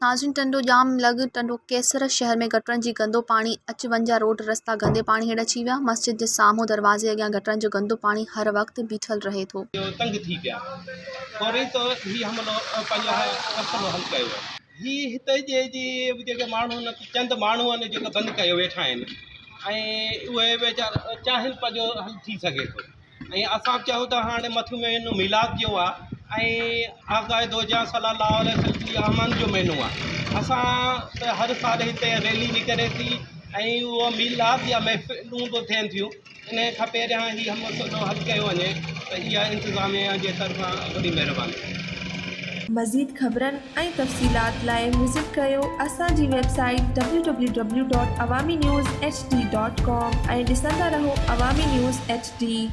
नाज़रीन, टंडो जाम लॻ टंडो कैसर शहर में गटरनि जी गंदो पाणी अच वञ जा रोड रस्ता गंदे पाणी हेठि अची विया। मस्जिद जे साम्हूं दरवाज़े अॻियां गटरनि जो गंदो पाणी हर वक़्तु बीठल रहे थो। तंग थी पिया थोरी तो ही हमलो पंहिंजो मसइलो हल कयो ही हिते जी जेके माण्हू चंद माण्हू आहिनि जेके बंदि कयो वेठा आहिनि ऐं उहे वीचारा चाहिनि पंहिंजो हल थी सघे थो ऐं असां चऊं त हाणे मथुं महीनो मिलाद जो आहे ऐं आगाए दोजा सलाहु अमन जो महीनो आहे। असां त हर साल हिते रैली निकिरे थी ऐं उहो मिलाद या महफ़िलूं बि थियनि थियूं। इन खां पहिरियां ही मसइलो हल कयो वञे त इहा इंतिज़ामिया जे तरफ़ां वॾी महिरबानी। मज़ीद ख़बरनि ऐं तफ़सीलात लाइ विज़िट कयो असांजी वेबसाइट www.awamiNewsHD.com ऐं ॾिसंदा रहो अवामी न्यूज़ HD।